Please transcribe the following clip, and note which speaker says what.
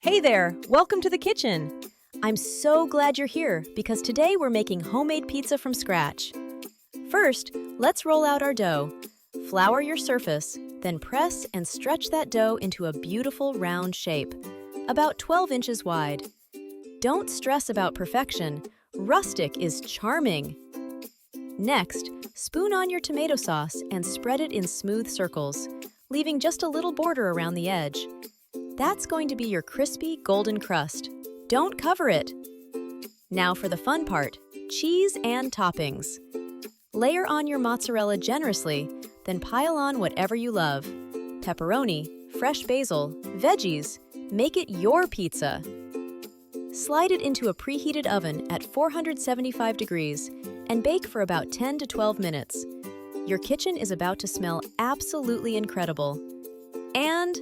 Speaker 1: Hey there, welcome to the kitchen. I'm so glad you're here because today we're making homemade pizza from scratch. First, let's roll out our dough. Flour your surface, then press and stretch that dough into a beautiful round shape, about 12 inches wide. Don't stress about perfection. Rustic is charming. Next, spoon on your tomato sauce and spread it in smooth circles, leaving just a little border around the edge. That's going to be your crispy, golden crust. Don't cover it. Now for the fun part, cheese and toppings. Layer on your mozzarella generously, then pile on whatever you love. Pepperoni, fresh basil, veggies. Make it your pizza. Slide it into a preheated oven at 475 degrees and bake for about 10 to 12 minutes. Your kitchen is about to smell absolutely incredible. And